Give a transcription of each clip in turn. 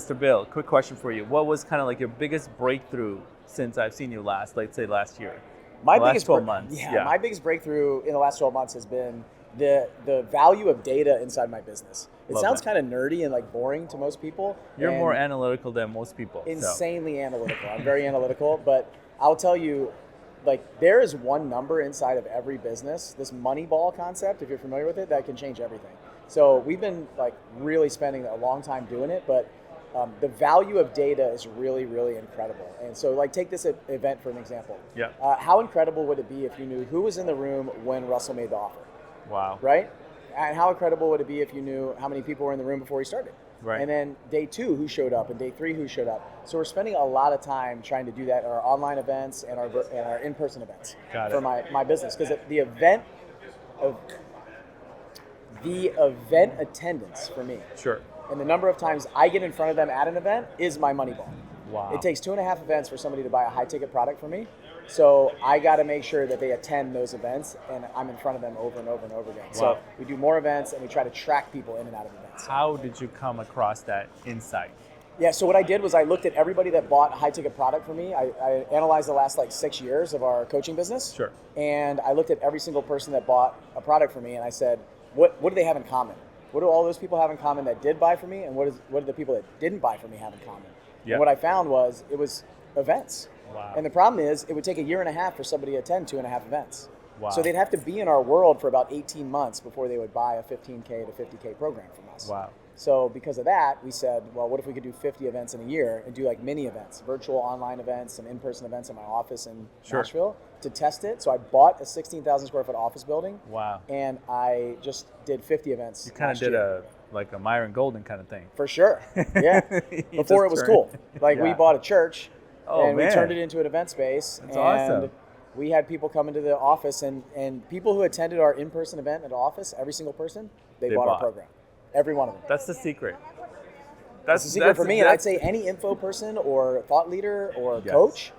Mr. Bill, quick question for you. What was kind of like your biggest breakthrough since I've seen you last, let's say last year? My last biggest 12 months. Yeah, my biggest breakthrough in the last 12 months has been the value of data inside my business. It sounds kind of nerdy and like boring to most people. You're more analytical than most people. Insanely analytical. I'm very analytical, but I'll tell you, like, there is one number inside of every business, this Moneyball concept, if you're familiar with it, that can change everything. So we've been like really spending a long time doing it, but the value of data is really, really incredible. And so, like, take this event for an example. Yeah. How incredible would it be if you knew who was in the room when Russell made the offer? Wow. Right? And how incredible would it be if you knew how many people were in the room before he started? Right. And then day 2, who showed up, and day 3, who showed up. So we're spending a lot of time trying to do that at our online events and our in-person events for my business. Because the event attendance for me, sure, and the number of times I get in front of them at an event is my money ball. Wow. It takes 2.5 events for somebody to buy a high-ticket product from me. So I got to make sure that they attend those events, and I'm in front of them over and over and over again. Wow. So we do more events, and we try to track people in and out of events. How did you come across that insight? Yeah, so what I did was I looked at everybody that bought a high-ticket product from me. I analyzed the last 6 years of our coaching business. Sure. And I looked at every single person that bought a product from me, and I said, what do they have in common? What do all those people have in common that did buy from me, and what do the people that didn't buy from me have in common? Yep. And what I found was it was events. Wow. And the problem is it would take 1.5 years for somebody to attend 2.5 events. Wow. So they'd have to be in our world for about 18 months before they would buy a $15K to $50K program from us. Wow. So because of that, we said, well, what if we could do 50 events in a year and do like mini events, virtual online events, some in-person events in my office in Nashville to test it. So I bought a 16,000 square foot office building. Wow. And I just did 50 events. You kind of did a Myron Golden kind of thing. For sure. Yeah. Before it was cool. Like we bought a church and we turned it into an event space. That's awesome. We had people come into the office and people who attended our in-person event at the office, every single person, they bought our program. Every one of them. That's the secret. That's the secret for me. And I'd say any info person or thought leader or coach,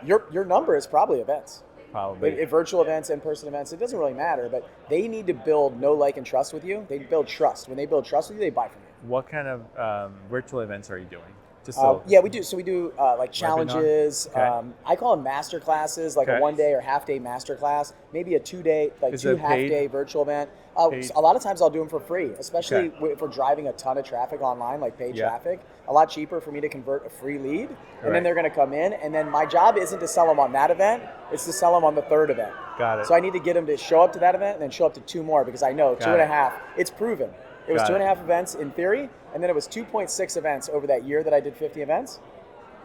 your number is probably events. Probably. If virtual events, in-person events, it doesn't really matter, but they need to build know, like, and trust with you. They build trust. When they build trust with you, they buy from you. What kind of virtual events are you doing? We do. So we do like challenges. Okay. I call them master classes, like a 1 day or half day master class, maybe a 2 day, like two half day virtual event. A lot of times I'll do them for free, especially if we're driving a ton of traffic online, like paid traffic. A lot cheaper for me to convert a free lead, and then they're going to come in, and then my job isn't to sell them on that event; it's to sell them on the third event. Got it. So I need to get them to show up to that event and then show up to 2 more because I know 2.5. It's proven. It was 2.5 events in theory, and then it was 2.6 events over that year that I did 50 events.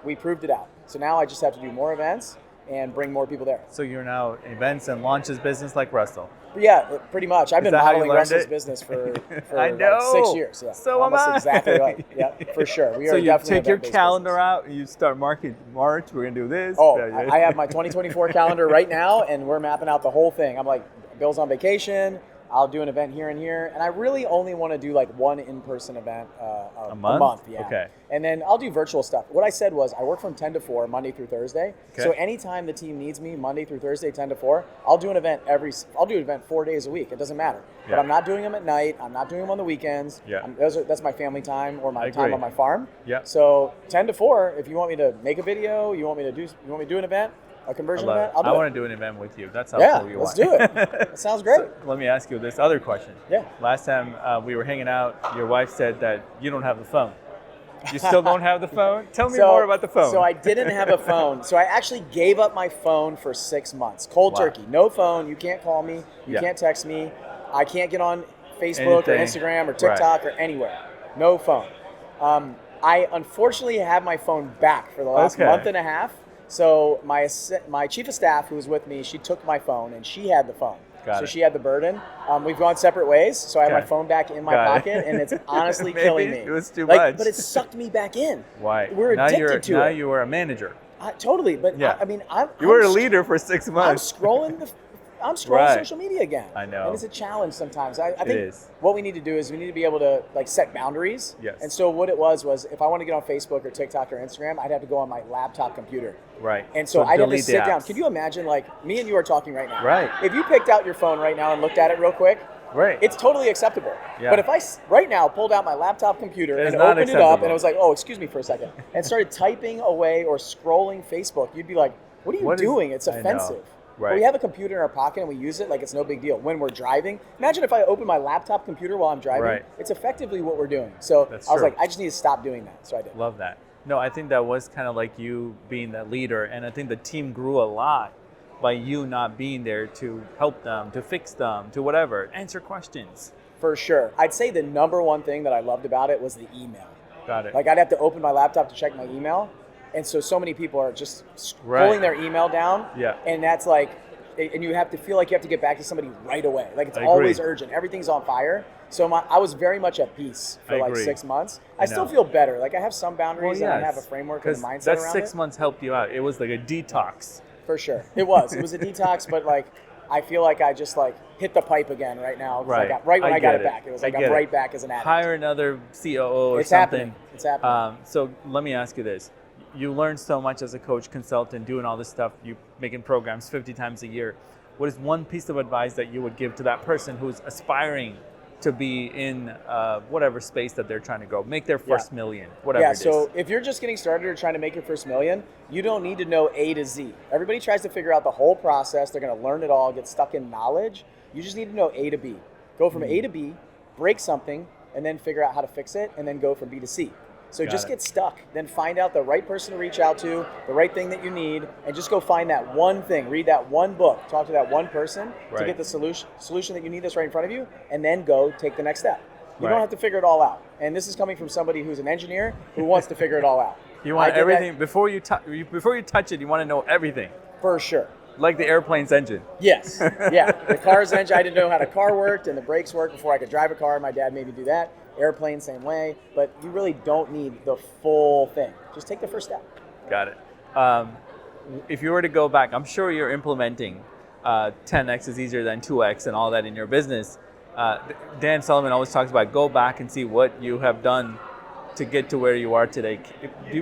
We proved it out. So now I just have to do more events and bring more people there. So you're now events and launches business like Russell. Yeah, pretty much. I've been modeling Russell's business for I know. Like 6 years. Yeah. So am I. Exactly right. Yeah, for sure. We are so you definitely take your calendar out and you start marking March. We're gonna do this. Oh, I have my 2024 calendar right now, and we're mapping out the whole thing. I'm like, Bill's on vacation. I'll do an event here and here, and I really only want to do like one in-person event a month. Yeah. Okay. And then I'll do virtual stuff. What I said was I work from 10 to 4 Monday through Thursday. Okay. So anytime the team needs me Monday through Thursday 10 to 4, I'll do an event 4 days a week. It doesn't matter. Yeah. But I'm not doing them at night. I'm not doing them on the weekends. Yeah. That's my family time or my time on my farm. Yeah. So 10 to 4, if you want me to make a video, you want me to do an event, a conversion event, I'll do it. I want to do an event with you. That's how cool you are. Let's do it. That sounds great. So let me ask you this other question. Yeah. Last time we were hanging out, your wife said that you don't have the phone. You still don't have the phone? Tell me more about the phone. So I didn't have a phone. So I actually gave up my phone for 6 months. Cold turkey. No phone. You can't call me. You can't text me. I can't get on Facebook or Instagram or TikTok or anywhere. No phone. I unfortunately have my phone back for the last month and a half. So my chief of staff who was with me, she took my phone and she had the phone. So she had the burden. We've gone separate ways. So I have my phone back in my pocket and it's honestly killing me. It was too much. But it sucked me back in. Why? We're addicted to it. Now you are a manager. Totally. But you were a leader for 6 months. I'm scrolling social media again. I know. And it's a challenge sometimes. I think what we need to do is we need to be able to set boundaries. Yes. And so what it was if I want to get on Facebook or TikTok or Instagram, I'd have to go on my laptop computer. Right. And so I'd have to sit down. Can you imagine me and you are talking right now? Right. If you picked out your phone right now and looked at it real quick, Right. It's totally acceptable. Yeah. But if I right now pulled out my laptop computer It's and not opened it up acceptable. and I was like, oh, excuse me for a second, and started typing away or scrolling Facebook, you'd be like, what are you doing? It's I know. offensive. Right. But we have a computer in our pocket and we use it like it's no big deal. When we're driving, imagine if I open my laptop computer while I'm driving. Right. It's effectively what we're doing. So That's I was true. like, I just need to stop doing that. So I did. Love that. No, I think that was kind of like you being that leader, and I think the team grew a lot by you not being there to help them, to fix them, to whatever, answer questions. For sure. I'd say the number one thing that I loved about it was the email. Got it. Like I'd have to open my laptop to check my email. And so many people are just Right. pulling their email down. Yeah. And that's like, and you have to feel like you have to get back to somebody right away. Like it's I always agree. urgent. Everything's on fire. So I was very much at peace for I like agree. 6 months. I I still know. feel better. Like I have some boundaries Well, and I yes. have a framework and a 'Cause mindset that around 6 it. months helped you out. It was like a detox. For sure. It was a detox, but like, I feel like I just like hit the pipe again right now. 'Cause Right. When I got get it back. It was like I I'm get it. right back as an addict. Hire another COO or It's something. happening. It's happening. So let me ask you this. You learn so much as a coach, consultant, doing all this stuff, you making programs 50 times a year. What is one piece of advice that you would give to that person who's aspiring to be in whatever space that they're trying to go, make their first million, whatever it is? So if you're just getting started or trying to make your first million, you don't need to know A to Z. Everybody tries to figure out the whole process. They're going to learn it all, get stuck in knowledge. You just need to know A to B. Go from A to B, break something, and then figure out how to fix it, and then go from B to C. So just get stuck, then find out the right person to reach out to, the right thing that you need, and just go find that one thing, read that one book, talk to that one person to Right. get the solution that you need that's right in front of you, and then go take the next step. You Right. don't have to figure it all out. And this is coming from somebody who's an engineer who wants to figure it all out. You want I did everything before you touch it. You want to know everything, that for sure. like the airplane's engine. Yes. Yeah. The car's engine, I didn't know how the car worked and the brakes worked before I could drive a car. My dad made me do that. Airplane, same way. But you really don't need the full thing. Just take the first step. Got it. If you were to go back, I'm sure you're implementing 10x is easier than 2x and all that in your business. Dan Sullivan always talks about go back and see what you have done to get to where you are today.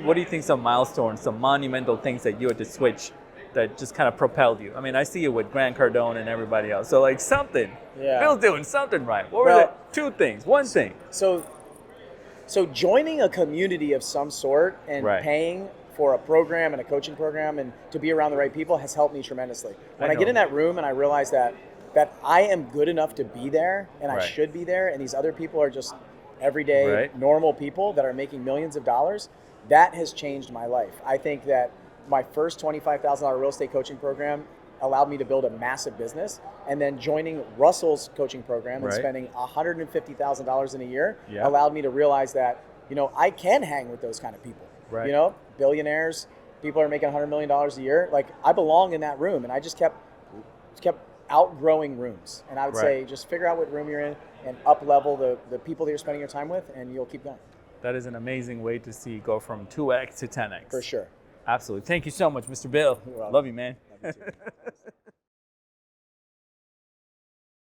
What do you think some milestones, some monumental things that you had to switch that just kind of propelled you? I mean, I see you with Grant Cardone and everybody else. So like something, Yeah. Bill's doing something right. What were Well, the two things? One thing. So joining a community of some sort and Right. paying for a program and a coaching program and to be around the right people has helped me tremendously. When I get know. in that room and I realize that I am good enough to be there and I Right. should be there, and these other people are just everyday Right. normal people that are making millions of dollars, that has changed my life. I think that my first $25,000 real estate coaching program allowed me to build a massive business, and then joining Russell's coaching program and Right. spending $150,000 in a year Yeah. allowed me to realize that, I can hang with those kind of people. Right. Billionaires, people are making $100 million a year. Like I belong in that room, and I just kept outgrowing rooms. And I would Right. say just figure out what room you're in and up level the people that you're spending your time with, and you'll keep going. That is an amazing way to see go from 2x to 10x. For sure. Absolutely. Thank you so much, Mr. Bill. You're welcome. Love you, man. Love you too.